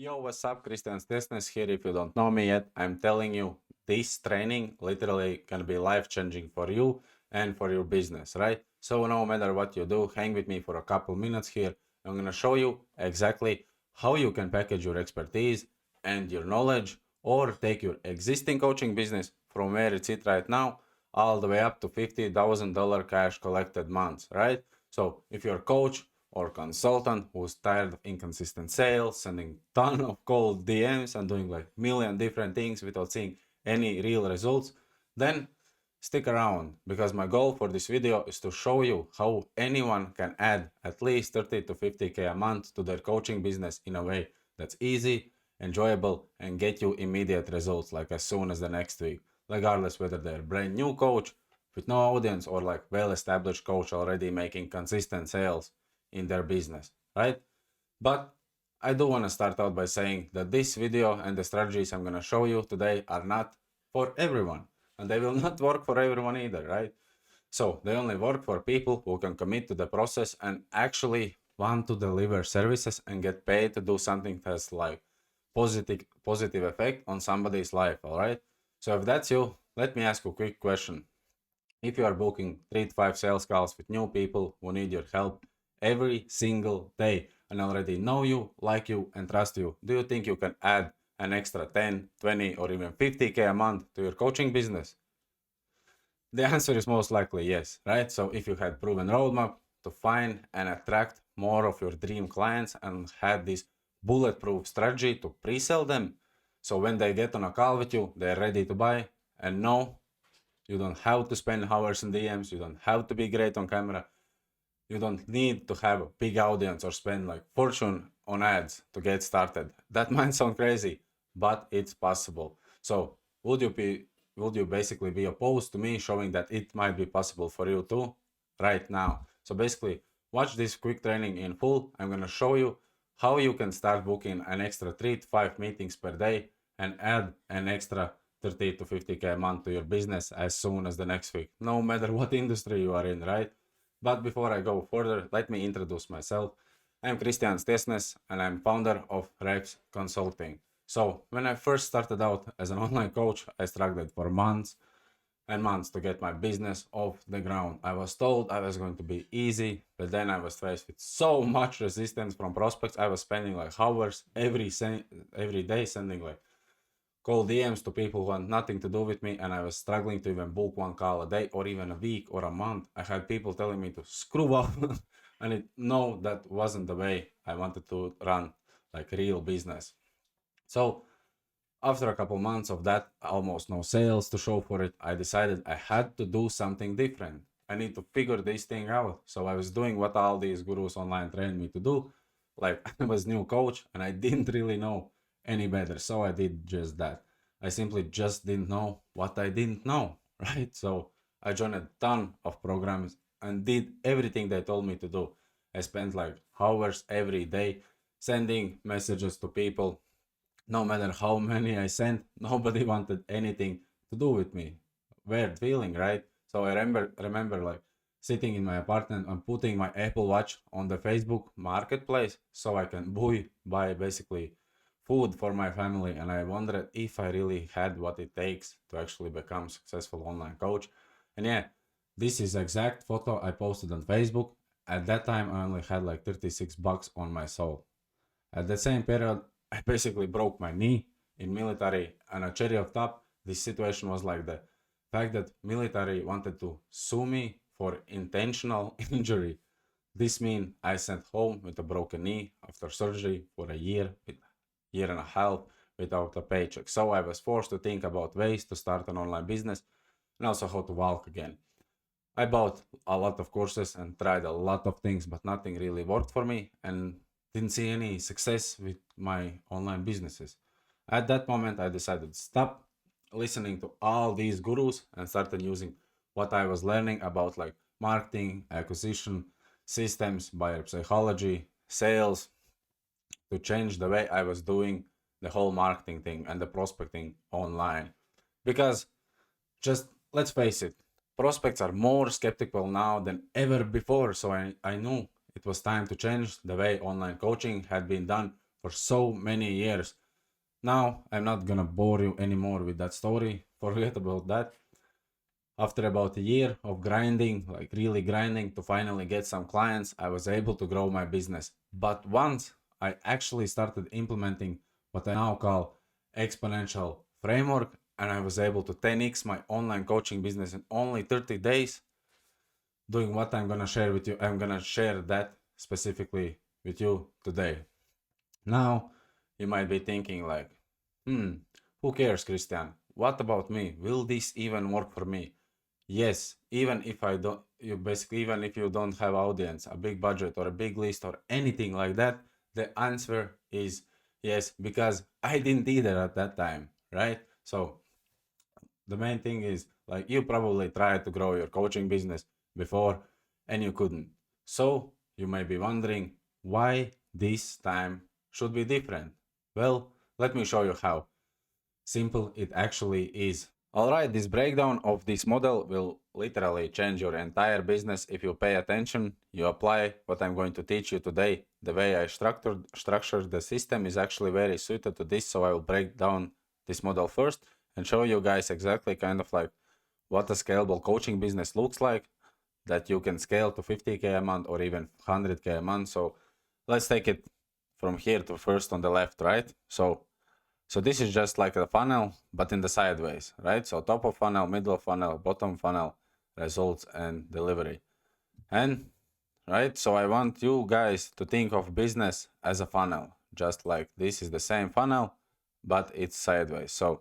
Yo, what's up? Christian Stesnes here. If you don't know me yet, I'm telling you, this training literally can be life changing for you and for your business, right? So, no matter what you do, hang with me for a couple minutes here. I'm going to show you exactly how you can package your expertise and your knowledge or take your existing coaching business from where it's at right now all the way up to $50,000 cash collected months, right? So, if you're a coach, or consultant who's tired of inconsistent sales, sending ton of cold DMs and doing like million different things without seeing any real results, then stick around because my goal for this video is to show you how anyone can add at least 30 to 50k a month to their coaching business in a way that's easy, enjoyable, and get you immediate results like as soon as the next week, regardless whether they're brand new coach with no audience or like well-established coach already making consistent sales in their business, right? But I do want to start out by saying that this video and the strategies I'm going to show you today are not for everyone, and they will not work for everyone either, right? So they only work for people who can commit to the process and actually want to deliver services and get paid to do something that's like positive effect on somebody's life, all right? So if that's you, let me ask you a quick question. If you are booking 3 to 5 sales calls with new people who need your help every single day and already know you, like you, and trust you, do you think you can add an extra 10, 20, or even 50k a month to your coaching business? The answer is most likely yes, right? So if you had proven roadmap to find and attract more of your dream clients and had this bulletproof strategy to pre-sell them, so when they get on a call with you, they're ready to buy and know you don't have to spend hours in DMs. You don't have to be great on camera. You don't need to have a big audience or spend like fortune on ads to get started. That might sound crazy, but it's possible. So would you basically be opposed to me showing that it might be possible for you too right now? So basically, watch this quick training in full. I'm gonna show you how you can start booking an extra 3 to 5 meetings per day and add an extra 30 to 50k a month to your business as soon as the next week, no matter what industry you are in, right? But before I go further, let me introduce myself. I'm Christian Stesnes and I'm founder of Rex Consulting. So when I first started out as an online coach, I struggled for months and months to get my business off the ground. I was told I was going to be easy, but then I was faced with so much resistance from prospects. I was spending like hours every day sending like cold DMs to people who want nothing to do with me, and I was struggling to even book one call a day or even a week or a month. I had people telling me to screw up, and no, that wasn't the way I wanted to run like real business. So after a couple months of that, almost no sales to show for it, I decided I had to do something different. I need to figure this thing out. So I was doing what all these gurus online trained me to do. Like I was new coach and I didn't really know any better. So I did just that. I simply just didn't know what I didn't know, right? So I joined a ton of programs and did everything they told me to do. I spent like hours every day sending messages to people. No matter how many I sent, nobody wanted anything to do with me. Weird feeling, right? So I remember like sitting in my apartment and putting my Apple Watch on the Facebook marketplace so I can buy basically food for my family, and I wondered if I really had what it takes to actually become successful online coach. And yeah, this is exact photo I posted on Facebook. At that time I only had like 36 bucks on my soul. At the same period, I basically broke my knee in military, and a cherry of top, this situation was like the fact that military wanted to sue me for intentional injury. This means I sent home with a broken knee after surgery for a year and a half without a paycheck. So I was forced to think about ways to start an online business and also how to walk again. I bought a lot of courses and tried a lot of things, but nothing really worked for me and didn't see any success with my online businesses. At that moment, I decided to stop listening to all these gurus and started using what I was learning about like marketing, acquisition, systems, buyer psychology, sales to change the way I was doing the whole marketing thing and the prospecting online. Because just let's face it, prospects are more skeptical now than ever before. So I knew it was time to change the way online coaching had been done for so many years. Now, I'm not gonna bore you anymore with that story. Forget about that. After about a year of grinding, like really grinding to finally get some clients, I was able to grow my business. But once I actually started implementing what I now call exponential framework, and I was able to 10x my online coaching business in only 30 days, doing what I'm gonna share with you. I'm gonna share that specifically with you today. Now, you might be thinking like, who cares, Christian? What about me? Will this even work for me? Yes, even if I don't, you basically, even if you don't have audience, a big budget or a big list or anything like that, the answer is yes, because I didn't either at that time, right? So the main thing is like you probably tried to grow your coaching business before and you couldn't. So you may be wondering why this time should be different. Well, let me show you how simple it actually is. Alright, this breakdown of this model will literally change your entire business if you pay attention, you apply what I'm going to teach you today. The way I structured the system is actually very suited to this, so I will break down this model first and show you guys exactly kind of like what a scalable coaching business looks like that you can scale to 50k a month or even 100k a month. So let's take it from here to first on the left, right? So this is just like a funnel, but in the sideways, right? So top of funnel, middle of funnel, bottom funnel, results and delivery. And right, so I want you guys to think of business as a funnel, just like this is the same funnel, but it's sideways. So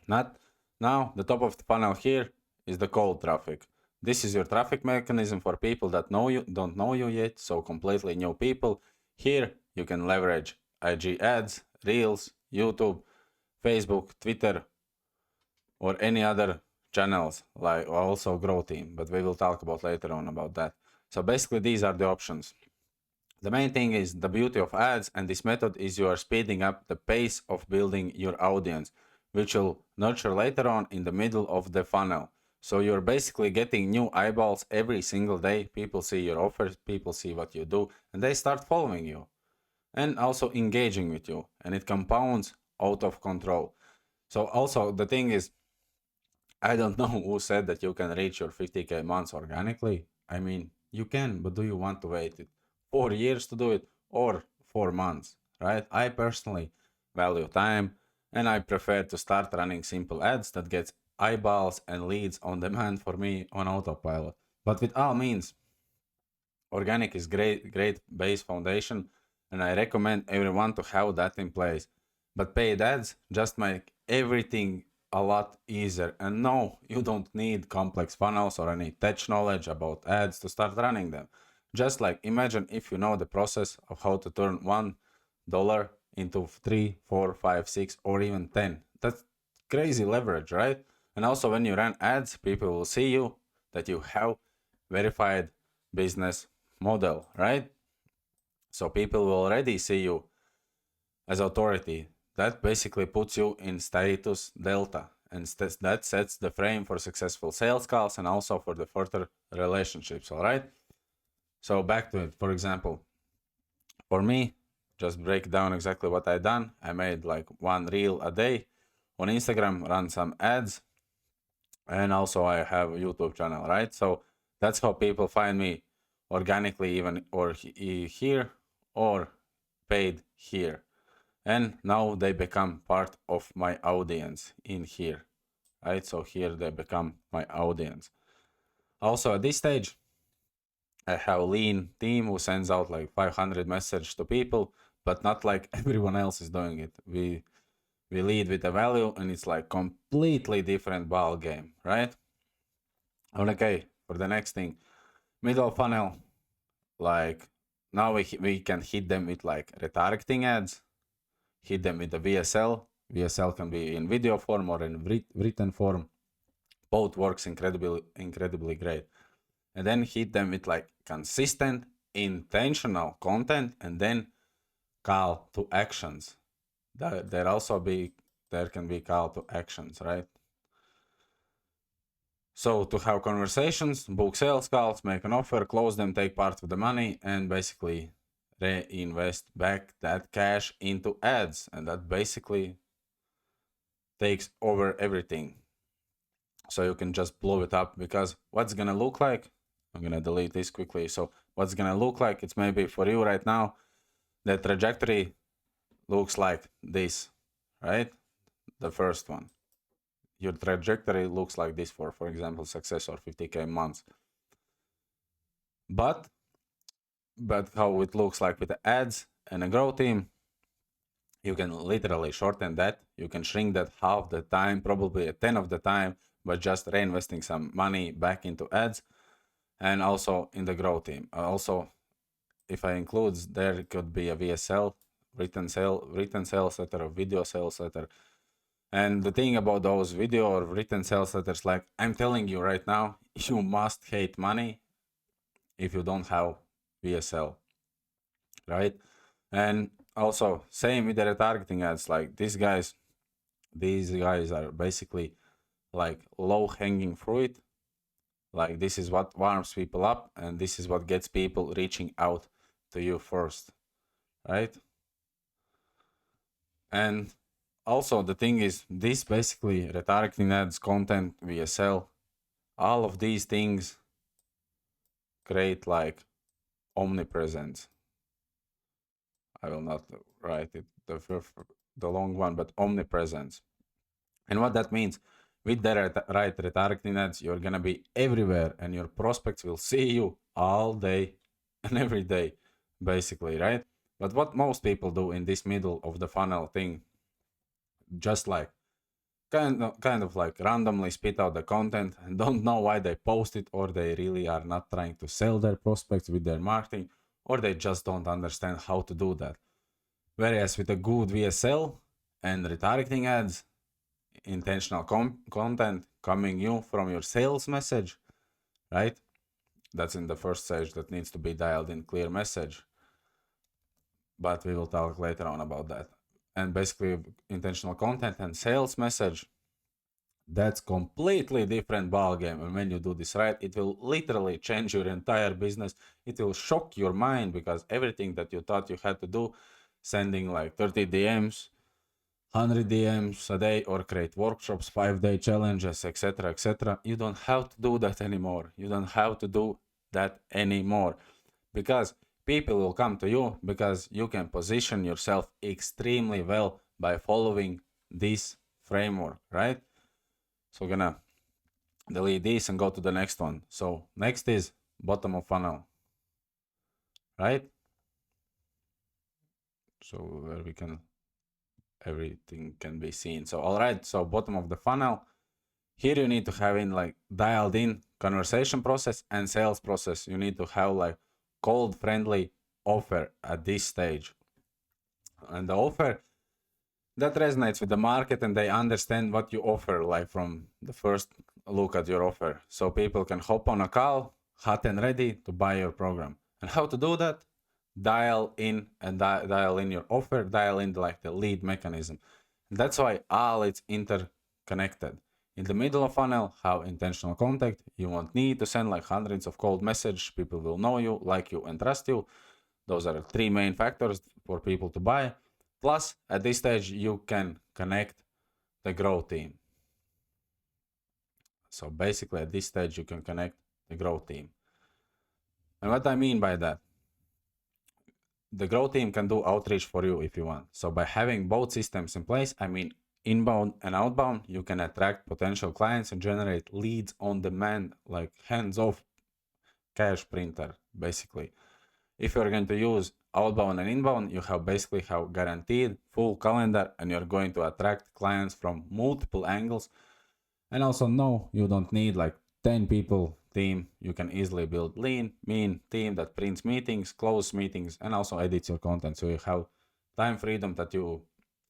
not now the top of the funnel here is the cold traffic. This is your traffic mechanism for people that don't know you yet, so completely new people. Here you can leverage IG ads, Reels, YouTube, Facebook, Twitter, or any other channels, like also Grow Team, but we will talk about later on about that. So basically these are the options. The main thing is the beauty of ads and this method is you are speeding up the pace of building your audience, which will nurture later on in the middle of the funnel. So you're basically getting new eyeballs every single day. People see your offers, people see what you do, and they start following you and also engaging with you, and it compounds out of control. So also the thing is, I don't know who said that you can reach your 50k months organically. I mean, you can, but do you want to wait 4 years to do it or 4 months, right? I personally value time and I prefer to start running simple ads that gets eyeballs and leads on demand for me on autopilot. But with all means, organic is great base foundation and I recommend everyone to have that in place. But paid ads just make everything a lot easier. And no, you don't need complex funnels or any tech knowledge about ads to start running them. Just like imagine if you know the process of how to turn $1 into 3, 4, 5, 6, or even 10. That's crazy leverage, right? And also when you run ads, people will see you that you have verified business model, right? So people will already see you as authority. That basically puts you in status delta, and that sets the frame for successful sales calls and also for the further relationships. All right, so back to it. For example, for me, just break down exactly what I done. I made like one reel a day on Instagram, run some ads, and also I have a YouTube channel, right? So that's how people find me organically, even or here or paid here. And now they become part of my audience in here, right? So here they become my audience. Also at this stage, I have a lean team who sends out like 500 messages to people, but not like everyone else is doing it. We lead with a value and it's like completely different ball game, right? Okay, for the next thing, middle funnel, like now we can hit them with like retargeting ads, hit them with the VSL. VSL can be in video form or in written form. Both works incredibly great. And then hit them with like consistent, intentional content, and then call to actions. There can be call to actions, right? So to have conversations, book sales calls, make an offer, close them, take part of the money, and basically reinvest back that cash into ads, and that basically takes over everything. So you can just blow it up, because what's gonna look like, I'm gonna delete this quickly. So what's gonna look like, it's maybe for you right now, the trajectory looks like this, right? The first one, your trajectory looks like this for example, success or 50K months. But how it looks like with the ads and a grow team, you can literally shorten that. You can shrink that half the time, probably a 10 of the time, by just reinvesting some money back into ads, and also in the grow team. Also, if I include, there could be a VSL, written sales letter, or video sales letter. And the thing about those video or written sales letters, like I'm telling you right now, you must hate money if you don't have VSL, right? And also same with the retargeting ads. Like these guys are basically like low hanging fruit. Like this is what warms people up, and this is what gets people reaching out to you first, right? And also the thing is, this basically retargeting ads, content, VSL, all of these things create like omnipresence. I will not write it the long one, but omnipresence. And what that means, with the right retargeting ads, you're gonna be everywhere, and your prospects will see you all day and every day, basically, right? But what most people do in this middle of the funnel thing, just like kind of like randomly spit out the content and don't know why they post it, or they really are not trying to sell their prospects with their marketing, or they just don't understand how to do that. Whereas with a good VSL and retargeting ads, intentional content coming you from your sales message, right? That's in the first stage, that needs to be dialed in, clear message. But we will talk later on about that. And basically, intentional content and sales message, that's completely different ballgame. And when you do this right, it will literally change your entire business. It will shock your mind, because everything that you thought you had to do, sending like 30 DMs, 100 DMs a day, or create workshops, 5-day challenges, etc., you don't have to do that anymore. You don't have to do that anymore, because people will come to you because you can position yourself extremely well by following this framework, right? So we're gonna delete this and go to the next one. So next is bottom of funnel, right? So where we can, everything can be seen. So all right, so bottom of the funnel, here you need to have in like dialed in conversation process and sales process. You need to have like cold friendly offer at this stage, and the offer that resonates with the market, and they understand what you offer, like from the first look at your offer, so people can hop on a call hot and ready to buy your program. And how to do that? Dial in and dial in your offer, dial in like the lead mechanism. And that's why all it's interconnected. In the middle of funnel, have intentional contact. You won't need to send like hundreds of cold messages. People will know you, like you, and trust you. Those are three main factors for people to buy. Plus, at this stage, you can connect the grow team. So basically, at this stage, you can connect the grow team. And what I mean by that, the grow team can do outreach for you if you want. So by having both systems in place, I mean inbound and outbound, you can attract potential clients and generate leads on demand, like hands-off cash printer, basically. If you're going to use outbound and inbound, you basically have guaranteed full calendar, and you're going to attract clients from multiple angles. And also, no, you don't need like 10 people team. You can easily build lean, mean team that prints meetings, close meetings, and also edits your content. So you have time freedom that you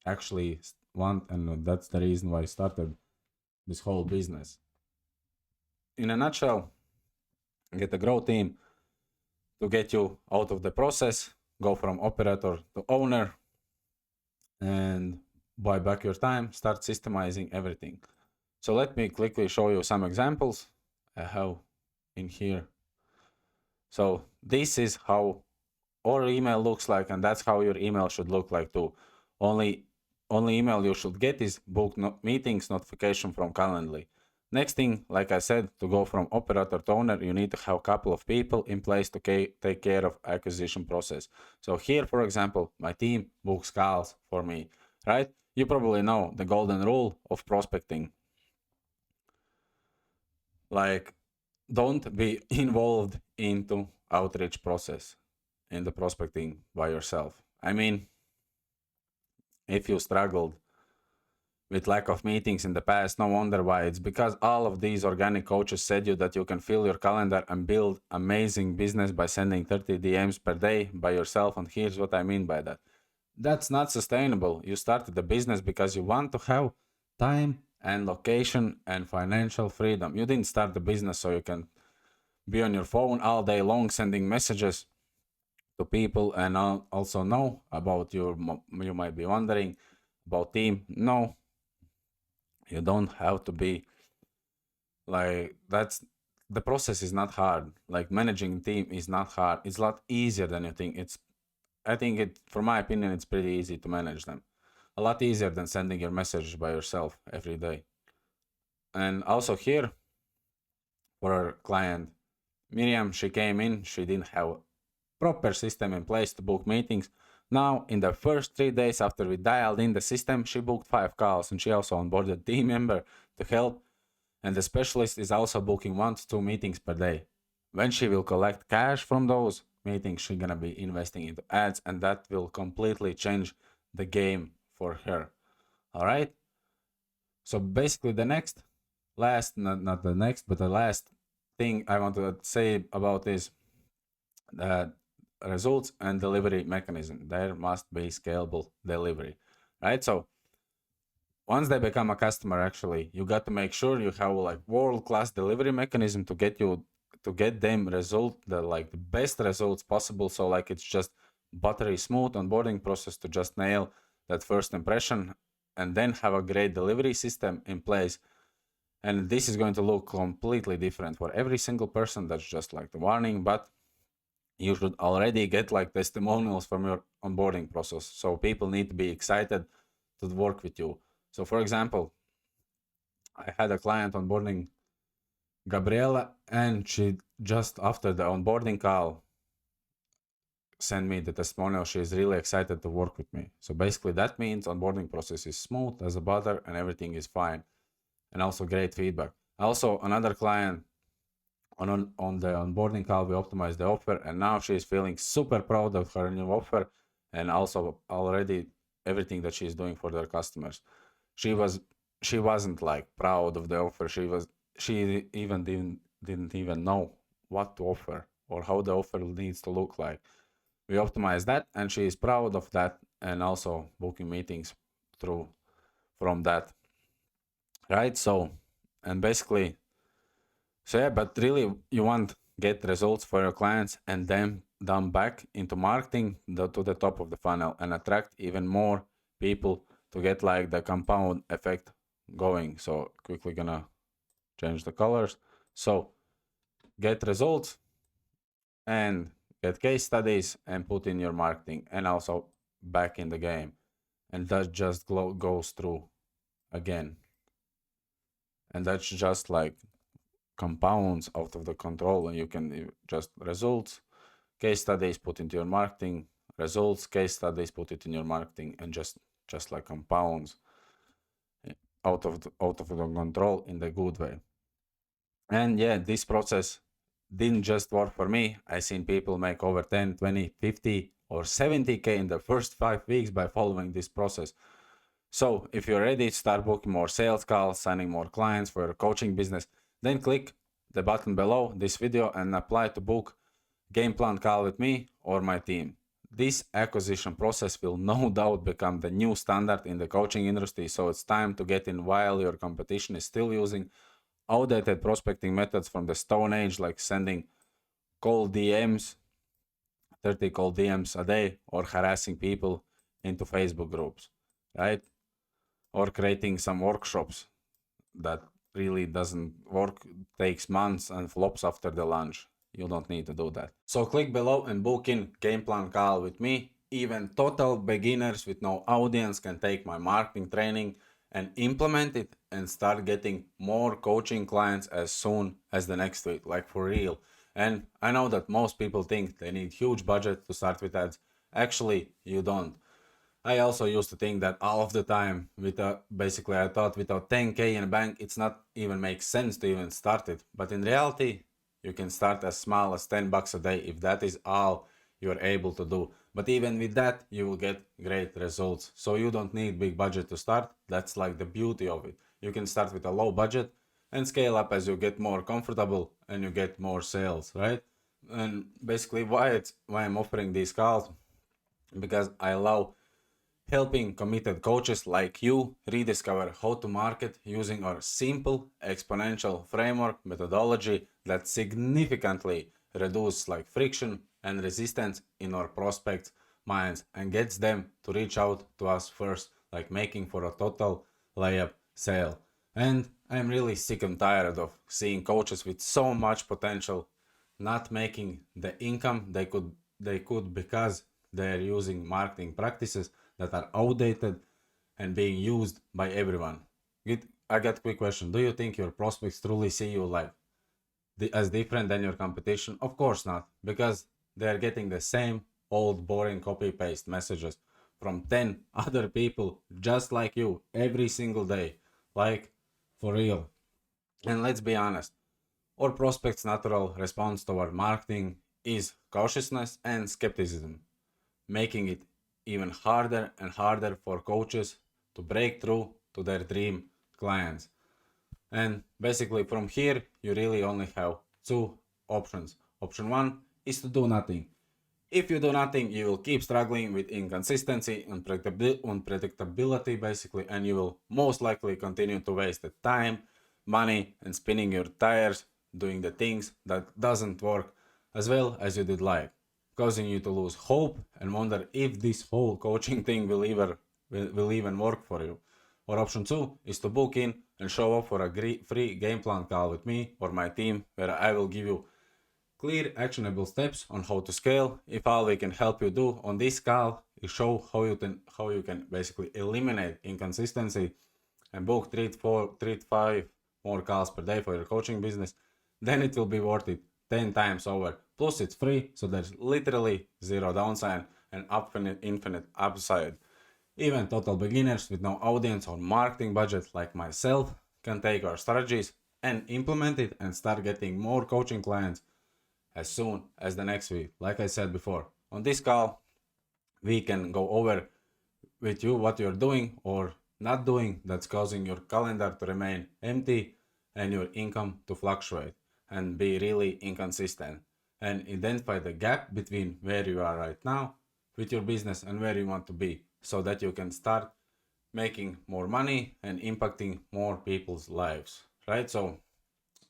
actually want, and that's the reason why I started this whole business. In a nutshell, get a grow team to get you out of the process, go from operator to owner, and buy back your time, start systemizing everything. So let me quickly show you some examples I have in here. So this is how our email looks like, and that's how your email should look like too. Only email you should get is book meetings notification from Calendly. Next thing, like I said, to go from operator to owner, you need to have a couple of people in place to take care of acquisition process. So here, for example, my team books calls for me, right? You probably know the golden rule of prospecting. Like, don't be involved into outreach process in the prospecting by yourself. I mean, if you struggled with lack of meetings in the past, no wonder why. It's because all of these organic coaches said you that you can fill your calendar and build amazing business by sending 30 DMs per day by yourself. And here's what I mean by that. That's not sustainable. You started the business because you want to have time and location and financial freedom. You didn't start the business so you can be on your phone all day long sending messages to people and also know about you might be wondering about team. No, you don't have to be like that's the process is not hard. Like managing team is not hard. It's a lot easier than you think. I think it, from my opinion, it's pretty easy to manage them. A lot easier than sending your message by yourself every day. And also here, for our client, Miriam, she came in, she didn't have proper system in place to book meetings. Now, in the first 3 days after we dialed in the system, she booked 5 calls and she also onboarded a team member to help. And the specialist is also booking 1 to 2 meetings per day. When she will collect cash from those meetings, she's gonna be investing into ads, and that will completely change the game for her. All right. So basically, the last thing I want to say about is that results and delivery mechanism. There must be scalable delivery, right? So once they become a customer, actually, you got to make sure you have like world-class delivery mechanism to get them the best results possible. So like it's just buttery smooth onboarding process to just nail that first impression, and then have a great delivery system in place. And this is going to look completely different for every single person. That's just like the warning, but you should already get like testimonials from your onboarding process. So people need to be excited to work with you. So for example, I had a client onboarding Gabriela, and she just after the onboarding call sent me the testimonial. She is really excited to work with me. So basically that means onboarding process is smooth as a butter and everything is fine. And also great feedback. Also another client on the onboarding call, we optimized the offer, and now she is feeling super proud of her new offer and also already everything that she is doing for their customers. She wasn't like proud of the offer. She even didn't even know what to offer or how the offer needs to look like. We optimized that, and she is proud of that, and also booking meetings from that, right? So, and basically, so yeah, but really you want get results for your clients and then dump back into marketing to the top of the funnel and attract even more people to get like the compound effect going. So quickly gonna change the colors. So get results and get case studies and put in your marketing and also back in the game. And that just goes through again. And that's just like compounds out of the control, and you can just results, case studies, put into your marketing, results, case studies, put it in your marketing, and just like compounds out of the control in the good way. And yeah, this process didn't just work for me. I seen people make over 10, 20, 50 or 70K in the first 5 weeks by following this process. So if you're ready to start booking more sales calls, signing more clients for your coaching business, then click the button below this video and apply to book game plan call with me or my team. This acquisition process will no doubt become the new standard in the coaching industry, so it's time to get in while your competition is still using outdated prospecting methods from the Stone Age, like sending cold DMs, 30 cold DMs a day, or harassing people into Facebook groups, right? Or creating some workshops that really doesn't work, takes months and flops after the launch. you don't need to do that. So click below and book in game plan call with me. Even total beginners with no audience can take my marketing training and implement it and start getting more coaching clients as soon as the next week, like for real. And I know that most people think they need huge budget to start with ads. Actually, you don't. I also used to think that all of the time, basically I thought without 10k in a bank, it's not even makes sense to even start it. But in reality, you can start as small as $10 a day if that is all you're able to do. But even with that, you will get great results. So you don't need big budget to start. That's like the beauty of it. You can start with a low budget and scale up as you get more comfortable and you get more sales, right? And basically why I'm offering these calls, because I love helping committed coaches like you rediscover how to market using our simple exponential framework methodology that significantly reduces like friction and resistance in our prospects' minds and gets them to reach out to us first, like making for a total layup sale. And I'm really sick and tired of seeing coaches with so much potential not making the income they could because they're using marketing practices that are outdated and being used by everyone. I got a quick question. Do you think your prospects truly see you like as different than your competition? Of course not, because they're getting the same old boring copy paste messages from 10 other people just like you every single day. Like, for real. And let's be honest, our prospects' natural response toward marketing is cautiousness and skepticism, making it even harder and harder for coaches to break through to their dream clients. And basically, from here, you really only have two options. Option one is to do nothing. If you do nothing, you will keep struggling with inconsistency and unpredictability, basically, and you will most likely continue to waste the time, money, and spinning your tires doing the things that doesn't work as well as you did like, causing you to lose hope and wonder if this whole coaching thing will even work for you. Or option two is to book in and show up for a free game plan call with me or my team, where I will give you clear actionable steps on how to scale. If all we can help you do on this call is show how you can basically eliminate inconsistency and book 3 to 5 more calls per day for your coaching business, then it will be worth it 10 times over. Plus it's free, so there's literally zero downside and infinite upside. Even total beginners with no audience or marketing budget like myself can take our strategies and implement it and start getting more coaching clients as soon as the next week. Like I said before, on this call, we can go over with you what you're doing or not doing that's causing your calendar to remain empty and your income to fluctuate and be really inconsistent, and identify the gap between where you are right now with your business and where you want to be, so that you can start making more money and impacting more people's lives, right? So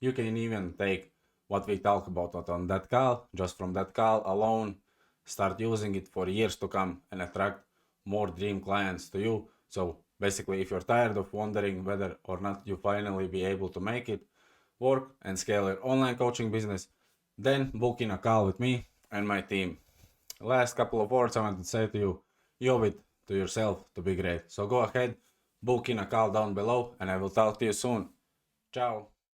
you can even take what we talk about on that call, just from that call alone, start using it for years to come and attract more dream clients to you. So basically, if you're tired of wondering whether or not you finally be able to make it work and scale your online coaching business, then book in a call with me and my team. Last couple of words I want to say to you: you owe it to yourself to be great. So go ahead, book in a call down below, and I will talk to you soon. Ciao.